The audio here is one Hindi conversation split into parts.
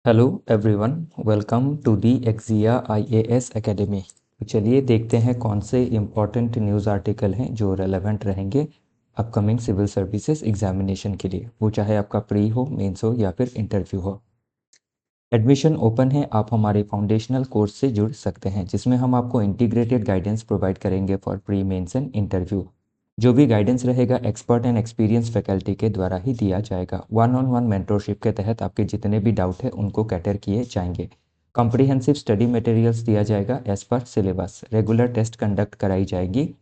Hello everyone, welcome to the एक्जिया आईएएस एकेडमी। तो चलिए देखते हैं कौन से इम्पॉर्टेंट न्यूज़ आर्टिकल हैं जो रेलेवेंट रहेंगे अपकमिंग सिविल सर्विसेज एग्जामिनेशन के लिए, वो चाहे आपका प्री हो, मेंस हो या फिर इंटरव्यू हो। एडमिशन ओपन है, आप हमारे फाउंडेशनल कोर्स से जुड़ सकते हैं जिसमें हम आपको इंटीग्रेटेड गाइडेंस प्रोवाइड करेंगे for pre, mains and interview. जो भी गाइडेंस रहेगा एक्सपर्ट एंड एक्सपीरियंस फैकल्टी के द्वारा ही दिया जाएगा। वन ऑन वन मेंटरशिप के तहत आपके जितने भी डाउट है उनको कैटर किए जाएंगे। कॉम्प्रिहेंसिव स्टडी मटेरियल्स दिया जाएगा as per syllabus. Regular test conduct कराई जाएगी।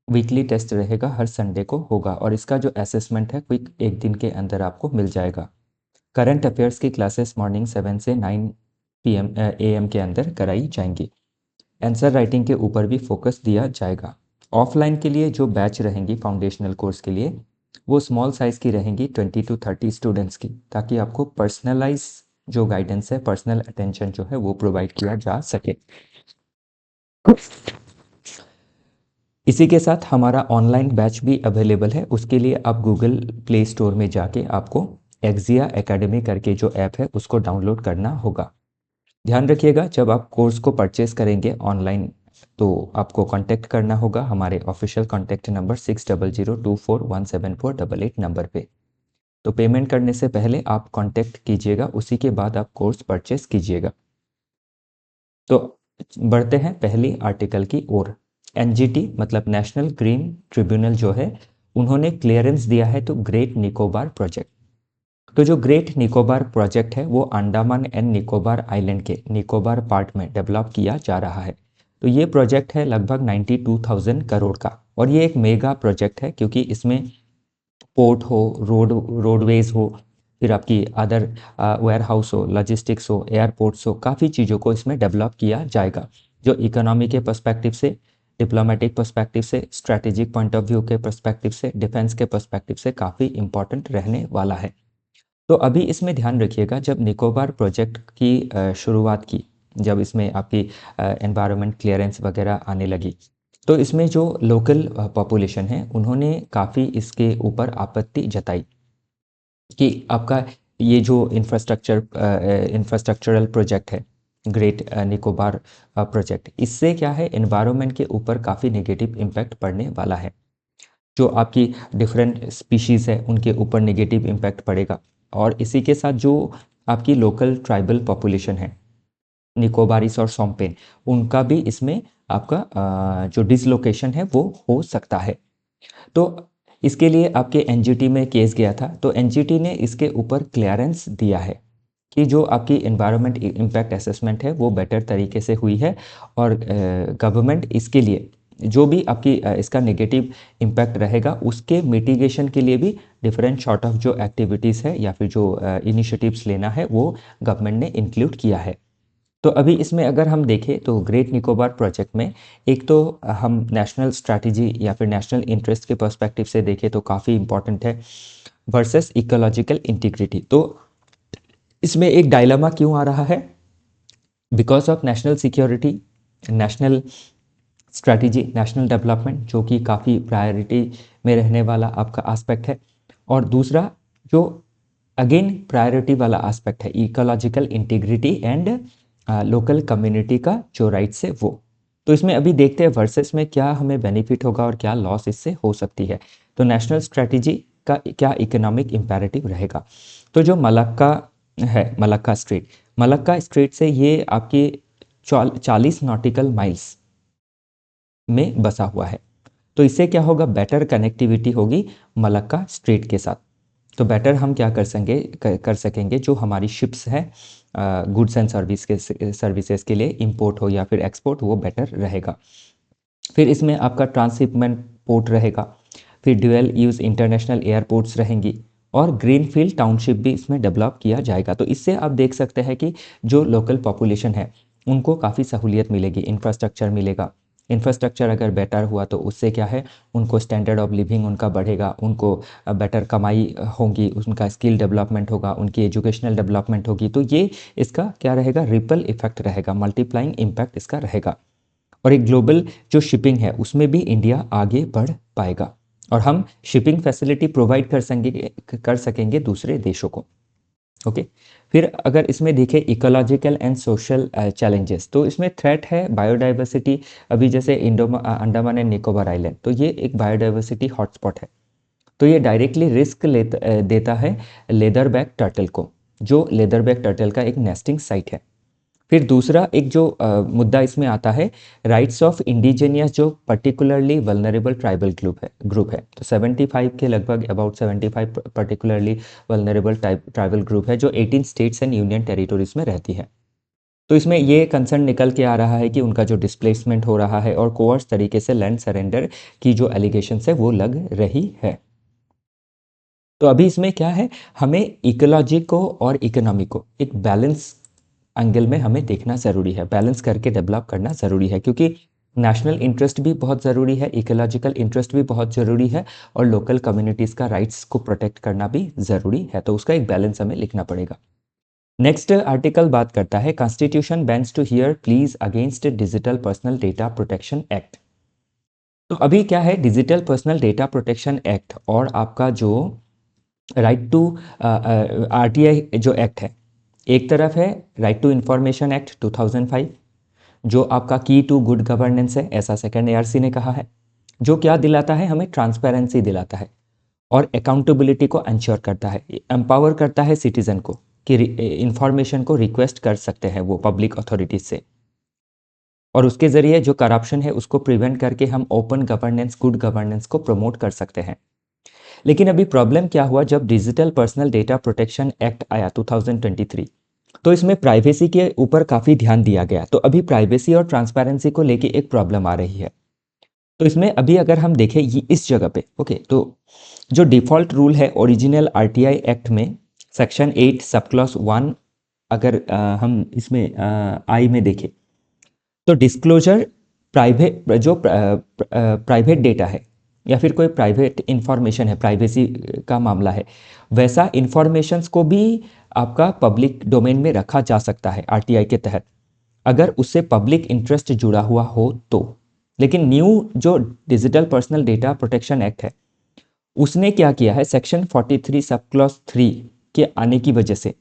वीकली टेस्ट रहेगा, हर संडे को होगा और इसका जो असेसमेंट है क्विक 1 दिन के अंदर आपको मिल जाएगा। करंट अफेयर्स की क्लासेस मॉर्निंग 7 से 9 AM के अंदर कराई जाएंगी। आंसर राइटिंग के ऊपर भी फोकस दिया जाएगा। ऑफलाइन के लिए जो बैच रहेंगी फाउंडेशनल कोर्स के लिए, वो स्मॉल साइज़ की रहेंगी, 20 to 30 स्टूडेंट्स की, ताकि आपको पर्सनलाइज जो गाइडेंस है, पर्सनल अटेंशन जो है वो प्रोवाइड किया जा सके। इसी के साथ हमारा ऑनलाइन बैच भी अवेलेबल है। उसके लिए आप गूगल प्ले स्टोर में जाके आपको एक्जिया एकेडमी करके जो ऐप है उसको डाउनलोड करना होगा। ध्यान रखिएगा, जब आप कोर्स को परचेस करेंगे ऑनलाइन तो आपको कांटेक्ट करना होगा हमारे ऑफिशियल कांटेक्ट नंबर 6002417488 नंबर पे। तो पेमेंट करने से पहले आप कांटेक्ट कीजिएगा, उसी के बाद आप कोर्स परचेस कीजिएगा। तो बढ़ते हैं पहली आर्टिकल की ओर। एनजीटी मतलब नेशनल ग्रीन ट्रिब्यूनल जो है, उन्होंने क्लियरेंस दिया है तो ग्रेट निकोबार प्रोजेक्ट। तो जो ग्रेट निकोबार प्रोजेक्ट है वो अंडमान एंड निकोबार आइलैंड के निकोबार पार्ट में डेवलप किया जा रहा है। तो ये प्रोजेक्ट है लगभग 92,000 करोड़ का और ये एक मेगा प्रोजेक्ट है क्योंकि इसमें पोर्ट हो, रोडवेज हो, फिर आपकी अदर वेयर हाउस हो, लॉजिस्टिक्स हो, एयरपोर्ट्स हो, काफ़ी चीज़ों को इसमें डेवलप किया जाएगा जो इकोनॉमी के पर्सपेक्टिव से, डिप्लोमेटिक पर्सपेक्टिव से, स्ट्रैटेजिक पॉइंट ऑफ व्यू के पर्सपेक्टिव से, डिफेंस के पर्सपेक्टिव से काफ़ी इंपॉर्टेंट रहने वाला है। तो अभी इसमें ध्यान रखिएगा, जब निकोबार प्रोजेक्ट की शुरुआत की, जब इसमें आपकी एनवायरनमेंट क्लियरेंस वगैरह आने लगी, तो इसमें जो लोकल पॉपुलेशन है उन्होंने काफ़ी इसके ऊपर आपत्ति जताई कि आपका ये जो इंफ्रास्ट्रक्चरल प्रोजेक्ट है, ग्रेट निकोबार प्रोजेक्ट, इससे क्या है, एनवायरनमेंट के ऊपर काफ़ी नेगेटिव इम्पैक्ट पड़ने वाला है। जो आपकी डिफरेंट स्पीशीज़ है उनके ऊपर नेगेटिव इम्पैक्ट पड़ेगा और इसी के साथ जो आपकी लोकल ट्राइबल पॉपुलेशन है, निकोबारिस और सोम्पेन, उनका भी इसमें आपका जो डिसलोकेशन है वो हो सकता है। तो इसके लिए आपके एनजीटी में केस गया था, तो एनजीटी ने इसके ऊपर क्लियरेंस दिया है कि जो आपकी एनवायरनमेंट इम्पैक्ट असेसमेंट है वो बेटर तरीके से हुई है और गवर्नमेंट इसके लिए जो भी आपकी इसका नेगेटिव इम्पैक्ट रहेगा उसके मिटिगेशन के लिए भी डिफरेंट सॉर्ट ऑफ जो एक्टिविटीज़ है या फिर जो इनिशिएटिव्स लेना है वो गवर्नमेंट ने इंक्लूड किया है। तो अभी इसमें अगर हम देखें तो ग्रेट निकोबार प्रोजेक्ट में एक तो हम नेशनल स्ट्रैटेजी या फिर नेशनल इंटरेस्ट के पर्सपेक्टिव से देखें तो काफ़ी इंपॉर्टेंट है वर्सेस इकोलॉजिकल इंटीग्रिटी। तो इसमें एक डायलेमा क्यों आ रहा है? Because of national security, national strategy, national development, जो कि काफ़ी प्रायोरिटी में रहने वाला आपका एस्पेक्ट है, और दूसरा जो अगेन प्रायोरिटी वाला एस्पेक्ट है ecological integrity and local community का जो राइट्स है वो। तो इसमें अभी देखते हैं वर्सेस में क्या हमें बेनिफिट होगा और क्या लॉस इससे हो सकती है। तो नेशनल स्ट्रैटेजी का क्या इकोनॉमिक इम्पेरेटिव रहेगा। तो जो मलक्का है, मलक्का स्ट्रेट से ये आपकी 40 नॉटिकल माइल्स में बसा हुआ है। तो इससे क्या होगा, बेटर कनेक्टिविटी होगी मलक्का स्ट्रेट के साथ। तो बेटर हम क्या कर सकेंगे जो हमारी शिप्स हैं गुड्स एंड सर्विसेज के लिए इंपोर्ट हो या फिर एक्सपोर्ट, वो बेटर रहेगा। फिर इसमें आपका ट्रांसशिपमेंट पोर्ट रहेगा, फिर ड्यूअल यूज़ इंटरनेशनल एयरपोर्ट्स रहेंगी और ग्रीनफील्ड टाउनशिप भी इसमें डेवलप किया जाएगा। तो इससे आप देख सकते हैं कि जो लोकल पॉपुलेशन है उनको काफ़ी सहूलियत मिलेगी, इंफ्रास्ट्रक्चर मिलेगा। इंफ्रास्ट्रक्चर अगर बेटर हुआ तो उससे क्या है, उनको स्टैंडर्ड ऑफ लिविंग उनका बढ़ेगा, उनको बेटर कमाई होगी, उनका स्किल डेवलपमेंट होगा, उनकी एजुकेशनल डेवलपमेंट होगी। तो ये इसका क्या रहेगा, रिपल इफेक्ट रहेगा, मल्टीप्लाइंग इम्पैक्ट इसका रहेगा। और एक ग्लोबल जो शिपिंग है उसमें भी इंडिया आगे बढ़ पाएगा और हम शिपिंग फैसिलिटी प्रोवाइड कर सकेंगे दूसरे देशों को। ओके, फिर अगर इसमें देखें इकोलॉजिकल एंड सोशल चैलेंजेस, तो इसमें थ्रेट है बायोडाइवर्सिटी। अभी जैसे अंडमान एंड निकोबार आइलैंड, तो ये एक बायोडाइवर्सिटी हॉटस्पॉट है। तो ये डायरेक्टली रिस्क देता है लेदर बैक टर्टल को, जो लेदर बैक टर्टल का एक नेस्टिंग साइट है। फिर दूसरा एक जो मुद्दा इसमें आता है, राइट्स ऑफ इंडिजीनियस जो पर्टिकुलरली वल्नरेबल ट्राइबल ग्रुप है। तो 75 के लगभग about 75 particularly vulnerable tribal group है, जो 18 स्टेट्स एंड यूनियन टेरिटोरीज में रहती है। तो इसमें ये कंसर्न निकल के आ रहा है कि उनका जो डिस्प्लेसमेंट हो रहा है और कोर्स तरीके से लैंड सरेंडर की जो एलिगेशंस है वो लग रही है। तो अभी इसमें क्या है, हमें इकोलॉजी को और इकोनॉमी को एक बैलेंस एंगल में हमें देखना ज़रूरी है, बैलेंस करके डेवलप करना ज़रूरी है, क्योंकि नेशनल इंटरेस्ट भी बहुत ज़रूरी है, इकोलॉजिकल इंटरेस्ट भी बहुत ज़रूरी है, और लोकल कम्युनिटीज़ का राइट्स को प्रोटेक्ट करना भी ज़रूरी है। तो उसका एक बैलेंस हमें लिखना पड़ेगा। नेक्स्ट आर्टिकल बात करता है constitution bans to hear pleas against digital personal data protection act. तो अभी क्या है, digital personal data protection act और आपका जो राइट टू आरटीआई जो एक्ट है, एक तरफ है राइट टू इंफॉर्मेशन एक्ट 2005, जो आपका की टू गुड गवर्नेंस है, ऐसा सेकंड एआरसी ने कहा है, जो क्या दिलाता है, हमें ट्रांसपेरेंसी दिलाता है और अकाउंटेबिलिटी को इंश्योर करता है, एम्पावर करता है सिटीजन को कि इंफॉर्मेशन को रिक्वेस्ट कर सकते हैं वो पब्लिक अथॉरिटीज से, और उसके ज़रिए जो करप्शन है उसको प्रिवेंट करके हम ओपन गवर्नेंस, गुड गवर्नेंस को प्रमोट कर सकते हैं। लेकिन अभी प्रॉब्लम क्या हुआ, जब digital personal data protection act आया 2023, तो इसमें प्राइवेसी के ऊपर काफ़ी ध्यान दिया गया। तो अभी प्राइवेसी और ट्रांसपेरेंसी को लेके एक प्रॉब्लम आ रही है। तो इसमें अभी अगर हम देखें ये इस जगह पे, ओके, तो जो डिफ़ॉल्ट रूल है ओरिजिनल आरटीआई एक्ट में सेक्शन 8 सब क्लॉज 1, अगर हम इसमें आई में देखें, तो डिस्क्लोजर प्राइवेट जो प्राइवेट डेटा है या फिर कोई प्राइवेट इंफॉर्मेशन है, प्राइवेसी का मामला है, वैसा इंफॉर्मेशंस को भी आपका पब्लिक डोमेन में रखा जा सकता है आरटीआई के तहत, अगर उससे पब्लिक इंटरेस्ट जुड़ा हुआ हो तो। लेकिन न्यू जो digital personal data protection act है, उसने क्या किया है, सेक्शन 43 सब क्लॉज 3 के आने की वजह से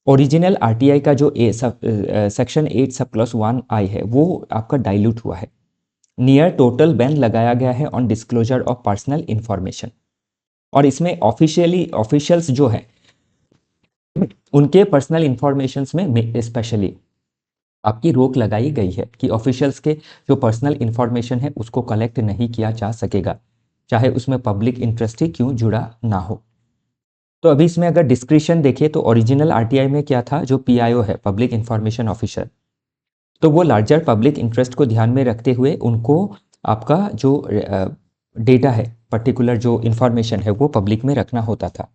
ओरिजिनल आरटीआई का जो सेक्शन 8 सब क्लॉज 1 आई है, वो आपका डाइल्यूट हुआ है। नियर टोटल बैन लगाया गया है on disclosure of personal information, और इसमें ऑफिशियल्स जो है उनके पर्सनल इंफॉर्मेशंस में स्पेशली आपकी रोक लगाई गई है कि ऑफिशियल्स के जो पर्सनल इंफॉर्मेशन है उसको कलेक्ट नहीं किया जा सकेगा, चाहे उसमें पब्लिक इंटरेस्ट ही क्यों जुड़ा ना हो। तो अभी इसमें अगर डिस्क्रिप्शन देखें तो ओरिजिनल आरटीआई में क्या था, जो पीआईओ है पब्लिक इंफॉर्मेशन ऑफिसर, तो वो लार्जर पब्लिक इंटरेस्ट को ध्यान में रखते हुए उनको आपका जो डेटा है, पर्टिकुलर जो इंफॉर्मेशन है, वो पब्लिक में रखना होता था।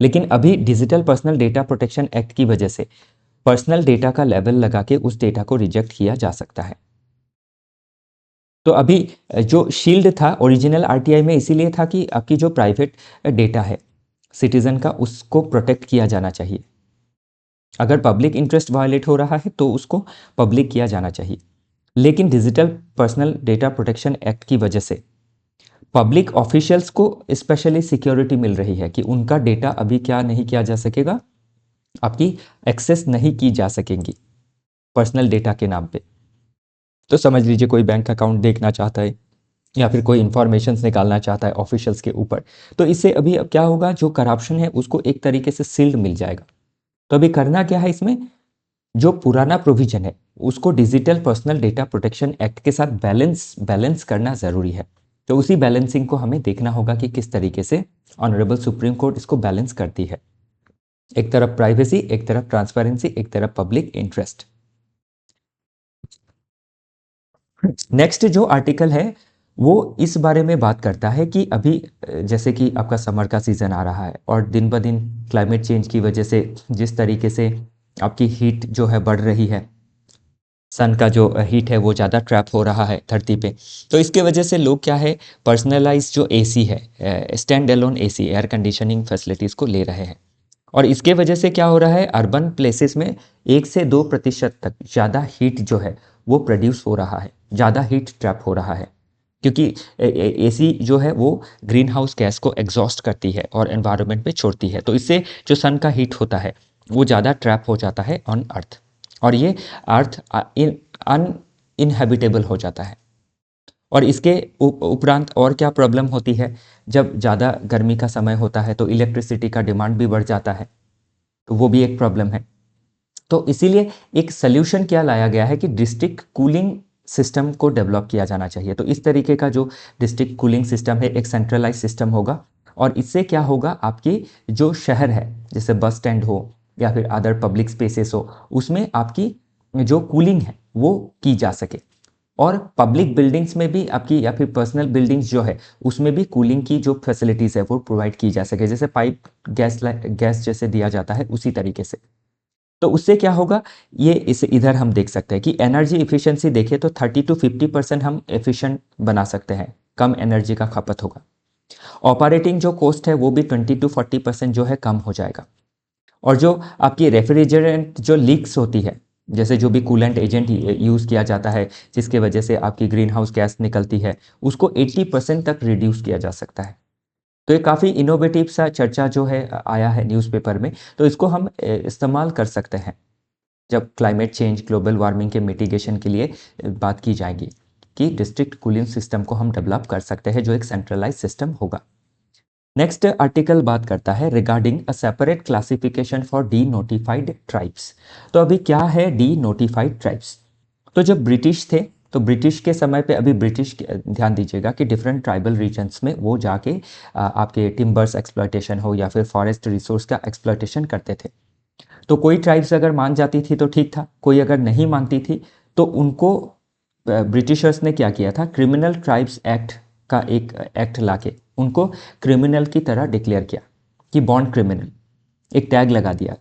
लेकिन अभी digital personal data protection act की वजह से पर्सनल डेटा का लेवल लगा के उस डेटा को रिजेक्ट किया जा सकता है। तो अभी जो शील्ड था ओरिजिनल आरटीआई में इसीलिए था कि आपकी जो प्राइवेट डेटा है सिटीजन का, उसको प्रोटेक्ट किया जाना चाहिए। अगर पब्लिक इंटरेस्ट वायलेट हो रहा है तो उसको पब्लिक किया जाना चाहिए। लेकिन digital personal data protection act की वजह से पब्लिक ऑफिशियल्स को स्पेशली सिक्योरिटी मिल रही है कि उनका डेटा अभी क्या नहीं किया जा सकेगा, आपकी एक्सेस नहीं की जा सकेंगी पर्सनल डेटा के नाम पे। तो समझ लीजिए कोई बैंक अकाउंट देखना चाहता है या फिर कोई इंफॉर्मेशन निकालना चाहता है ऑफिशियल्स के ऊपर, तो इससे अभी अब क्या होगा, जो करप्शन है उसको एक तरीके से सील्ड मिल जाएगा। तो अभी करना क्या है, इसमें जो पुराना प्रोविजन है उसको digital personal data protection act के साथ बैलेंस करना ज़रूरी है। तो उसी बैलेंसिंग को हमें देखना होगा कि किस तरीके से ऑनरेबल सुप्रीम कोर्ट इसको बैलेंस करती है, एक तरफ प्राइवेसी, एक तरफ ट्रांसपेरेंसी, एक तरफ पब्लिक इंटरेस्ट। नेक्स्ट जो आर्टिकल है वो इस बारे में बात करता है कि अभी जैसे कि आपका समर का सीज़न आ रहा है और दिन ब दिन क्लाइमेट चेंज की वजह से जिस तरीके से आपकी हीट जो है बढ़ रही है, सन का जो हीट है वो ज़्यादा ट्रैप हो रहा है धरती पे, तो इसके वजह से लोग क्या है, पर्सनलाइज जो एसी है, stand alone AC air conditioning facilities को ले रहे हैं। और इसके वजह से क्या हो रहा है, अर्बन प्लेसेस में 1 से 2% तक ज़्यादा हीट जो है वो प्रोड्यूस हो रहा है, ज़्यादा हीट ट्रैप हो रहा है, क्योंकि एसी जो है वो ग्रीन हाउस गैस को एग्जॉस्ट करती है और एनवायरनमेंट में छोड़ती है। तो इससे जो सन का हीट होता है वो ज़्यादा ट्रैप हो जाता है ऑन अर्थ, और ये अर्थ अनइनहेबिटेबल हो जाता है। और इसके उपरांत और क्या प्रॉब्लम होती है, जब ज़्यादा गर्मी का समय होता है तो इलेक्ट्रिसिटी का डिमांड भी बढ़ जाता है, तो वो भी एक प्रॉब्लम है। तो इसीलिए एक सल्यूशन क्या लाया गया है कि डिस्ट्रिक्ट कूलिंग सिस्टम को डेवलप किया जाना चाहिए। तो इस तरीके का जो डिस्ट्रिक्ट कूलिंग सिस्टम है, एक सेंट्रलाइज सिस्टम होगा, और इससे क्या होगा, आपकी जो शहर है, जैसे बस स्टैंड हो या फिर अदर पब्लिक स्पेसेस हो, उसमें आपकी जो कूलिंग है वो की जा सके। और पब्लिक बिल्डिंग्स में भी आपकी, या फिर पर्सनल बिल्डिंग्स जो है, उसमें भी कूलिंग की जो फैसिलिटीज़ है वो प्रोवाइड की जा सके, जैसे पाइप गैस जैसे दिया जाता है उसी तरीके से। तो उससे क्या होगा, ये इस इधर हम देख सकते हैं कि एनर्जी इफिशिएंसी देखें तो 30 to 50% हम एफिशिएंट बना सकते हैं, कम एनर्जी का खपत होगा। ऑपरेटिंग जो कॉस्ट है वो भी 20 to 40% जो है कम हो जाएगा। और जो आपकी रेफ्रिजरेंट जो लीक्स होती है, जैसे जो भी कूलेंट एजेंट यूज़ किया जाता है जिसके वजह से आपकी ग्रीन हाउस गैस निकलती है, उसको 80% तक रिड्यूस किया जा सकता है। तो ये काफ़ी इनोवेटिव सा चर्चा जो है आया है न्यूज़पेपर में, तो इसको हम इस्तेमाल कर सकते हैं जब क्लाइमेट चेंज, ग्लोबल वार्मिंग के मिटिगेशन के लिए बात की जाएगी, कि डिस्ट्रिक्ट कूलिंग सिस्टम को हम डेवलप कर सकते हैं जो एक सेंट्रलाइज सिस्टम होगा। नेक्स्ट आर्टिकल बात करता है regarding a separate classification for D notified tribes. तो अभी क्या है डी नोटिफाइड ट्राइब्स? तो जब ब्रिटिश थे, तो ब्रिटिश के समय पे, अभी ब्रिटिश ध्यान दीजिएगा कि डिफरेंट ट्राइबल रीजन्स में वो जाके आपके टिम्बर्स एक्सप्लॉयटेशन हो या फिर फॉरेस्ट रिसोर्स का एक्सप्लॉयटेशन करते थे। तो कोई ट्राइब्स अगर मान जाती थी तो ठीक था, कोई अगर नहीं मानती थी तो उनको ब्रिटिशर्स ने क्या किया था, क्रिमिनल ट्राइब्स एक्ट का एक एक्ट लाके उनको क्रिमिनल की तरह डिक्लेयर किया कि बॉन्ड क्रिमिनल, एक टैग लगा दिया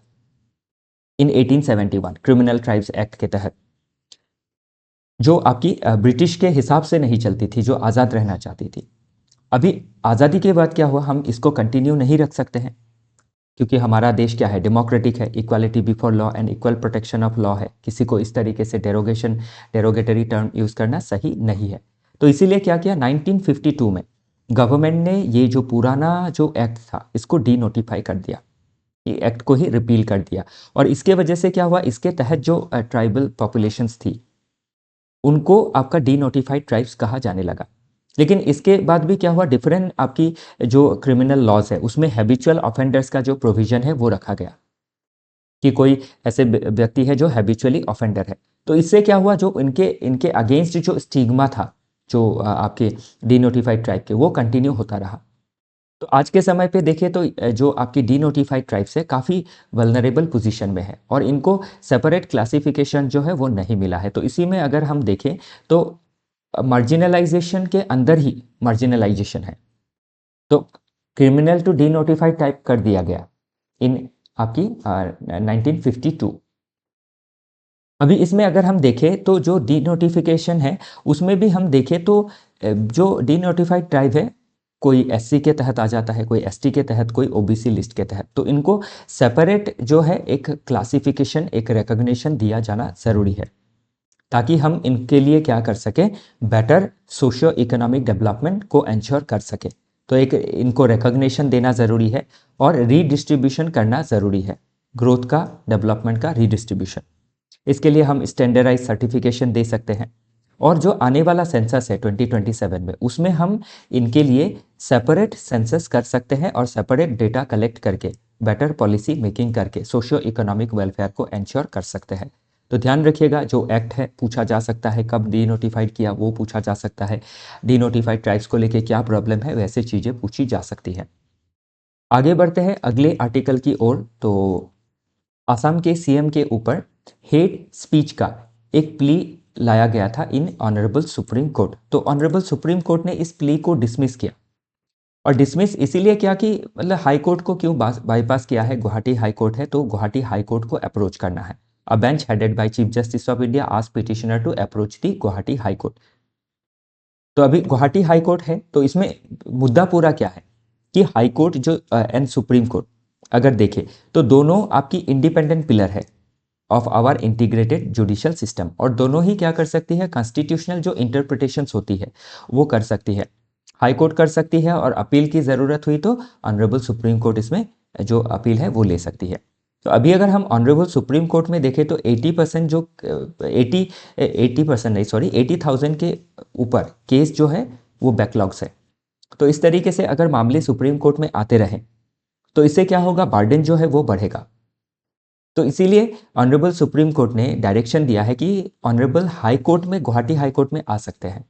इन 1871 क्रिमिनल ट्राइब्स एक्ट के तहत, जो आपकी ब्रिटिश के हिसाब से नहीं चलती थी, जो आज़ाद रहना चाहती थी। अभी आज़ादी के बाद क्या हुआ, हम इसको कंटिन्यू नहीं रख सकते हैं, क्योंकि हमारा देश क्या है, डेमोक्रेटिक है, equality before law and equal protection of law है। किसी को इस तरीके से डेरोगेटरी टर्म यूज़ करना सही नहीं है। तो इसीलिए क्या किया, 1952 में गवर्नमेंट ने ये जो पुराना जो एक्ट था इसको डी नोटिफाई कर दिया, ये एक्ट को ही रिपील कर दिया। और इसके वजह से क्या हुआ, इसके तहत जो ट्राइबल पॉपुलेशंस थी उनको आपका डी नोटिफाइड ट्राइब्स कहा जाने लगा। लेकिन इसके बाद भी क्या हुआ, डिफरेंट आपकी जो क्रिमिनल लॉज है उसमें हैबिचुअल ऑफेंडर्स का जो प्रोविजन है वो रखा गया, कि कोई ऐसे व्यक्ति है जो हैबिचुअली ऑफेंडर है। तो इससे क्या हुआ, जो इनके इनके अगेंस्ट जो स्टिग्मा था, जो आपके डी नोटिफाइड ट्राइब के, वो कंटिन्यू होता रहा। तो आज के समय पे देखें तो जो आपकी डी नोटिफाइड ट्राइब्स है काफ़ी वल्नरेबल पोजीशन में है, और इनको सेपरेट क्लासिफिकेशन जो है वो नहीं मिला है। तो इसी में अगर हम देखें तो मार्जिनलाइजेशन के अंदर ही मार्जिनलाइजेशन है। तो criminal to denotified type कर दिया गया इन आपकी 1952। अभी इसमें अगर हम देखें तो जो डी नोटिफिकेशन है उसमें भी हम देखें तो जो डी नोटिफाइड ट्राइब है, कोई एससी के तहत आ जाता है, कोई एसटी के तहत, कोई ओबीसी लिस्ट के तहत, तो इनको सेपरेट जो है एक क्लासिफिकेशन, एक रिकॉग्निशन दिया जाना ज़रूरी है, ताकि हम इनके लिए क्या कर सकें, बेटर सोशियो इकोनॉमिक डेवलपमेंट को एंश्योर कर सके। तो एक इनको रिकॉग्निशन देना ज़रूरी है, और रीडिस्ट्रीब्यूशन करना ज़रूरी है, ग्रोथ का, डेवलपमेंट का रीडिस्ट्रीब्यूशन। इसके लिए हम स्टैंडर्डाइज सर्टिफिकेशन दे सकते हैं। और जो आने वाला सेंसस है 2027 में, उसमें हम इनके लिए सेपरेट सेंसस कर सकते हैं और सेपरेट डेटा कलेक्ट करके बेटर पॉलिसी मेकिंग करके सोशियो इकोनॉमिक वेलफेयर को एंश्योर कर सकते हैं। तो ध्यान रखिएगा, जो एक्ट है पूछा जा सकता है, कब डी नोटिफाइड किया वो पूछा जा सकता है, डी नोटिफाइड ट्राइब्स को लेके क्या प्रॉब्लम है, वैसे चीज़ें पूछी जा सकती हैं। आगे बढ़ते हैं अगले आर्टिकल की ओर। तो असम के सीएम के ऊपर हेट स्पीच का एक प्ली लाया गया था इन ऑनरेबल सुप्रीम कोर्ट। तो ऑनरेबल सुप्रीम कोर्ट ने इस प्ली को डिसमिस किया, और डिसमिस इसीलिए किया कि मतलब हाई कोर्ट को क्यों बाईपास किया है, गुवाहाटी हाई कोर्ट है तो गुवाहाटी हाई कोर्ट को अप्रोच करना है। A bench headed by Chief Justice of India asked petitioner to approach the Guwahati High Court. तो अभी गुवाहाटी हाई कोर्ट है, तो इसमें मुद्दा पूरा क्या है कि हाई कोर्ट जो एंड सुप्रीम कोर्ट अगर देखें तो दोनों आपकी इंडिपेंडेंट पिलर है of our integrated judicial system, और दोनों ही क्या कर सकती है, कॉन्स्टिट्यूशनल जो इंटरप्रिटेशंस होती है वो कर सकती है। हाई कोर्ट कर सकती है, और अपील की ज़रूरत हुई तो ऑनरेबल सुप्रीम कोर्ट इसमें जो अपील है वो ले सकती है। तो अभी अगर हम ऑनरेबल सुप्रीम कोर्ट में देखें तो 80% जो 80% नहीं, सॉरी, 80,000 के ऊपर केस जो है वो बैकलॉग्स है। तो इस तरीके से अगर मामले सुप्रीम कोर्ट में आते रहें तो इससे क्या होगा, बर्डन जो है वो बढ़ेगा। तो इसीलिए ऑनरेबल सुप्रीम कोर्ट ने डायरेक्शन दिया है कि ऑनरेबल हाई कोर्ट में, गुवाहाटी हाई कोर्ट में आ सकते हैं,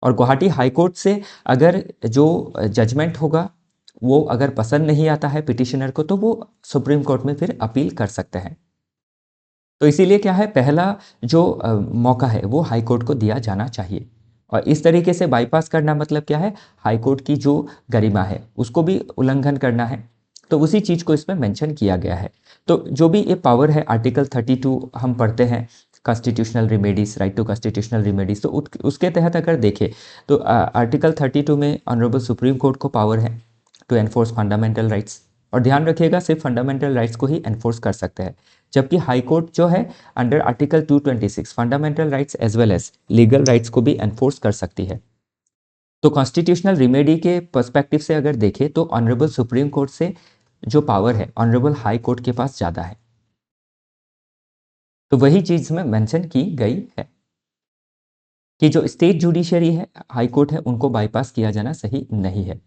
और गुवाहाटी हाई कोर्ट से अगर जो जजमेंट होगा वो अगर पसंद नहीं आता है पिटिशनर को तो वो सुप्रीम कोर्ट में फिर अपील कर सकते हैं। तो इसीलिए क्या है, पहला जो मौका है वो हाई कोर्ट को दिया जाना चाहिए। और इस तरीके से बाईपास करना मतलब क्या है, हाई कोर्ट की जो गरिमा है उसको भी उल्लंघन करना है। तो उसी चीज़ को इसमें मेंशन किया गया है। तो जो भी ये पावर है, आर्टिकल 32 हम पढ़ते हैं, constitutional remedies, right to constitutional remedies, तो उसके तहत अगर देखें तो आर्टिकल 32 में ऑनरेबल सुप्रीम कोर्ट को पावर है टू एनफोर्स फंडामेंटल राइट्स। और ध्यान रखिएगा, सिर्फ फंडामेंटल राइट्स को ही एनफोर्स कर सकते हैं, जबकि हाई कोर्ट जो है under article 226 fundamental rights as well as legal rights को भी एनफोर्स कर सकती है। तो कॉन्स्टिट्यूशनल रिमेडी के पर्सपेक्टिव से अगर देखें तो ऑनरेबल सुप्रीम कोर्ट से जो पावर है ऑनरेबल हाई कोर्ट के पास ज़्यादा है। तो वही चीज़ में मेंशन की गई है कि जो स्टेट जुडिशरी है, हाई कोर्ट है, उनको बाईपास किया जाना सही नहीं है।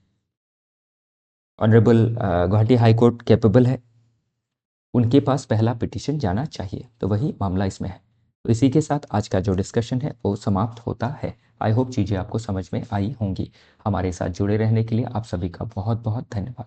Honourable Guwahati High court capable है, उनके पास पहला पिटीशन जाना चाहिए। तो वही मामला इसमें है। तो इसी के साथ आज का जो डिस्कशन है वो समाप्त होता है। आई होप चीज़ें आपको समझ में आई होंगी। हमारे साथ जुड़े रहने के लिए आप सभी का बहुत बहुत धन्यवाद।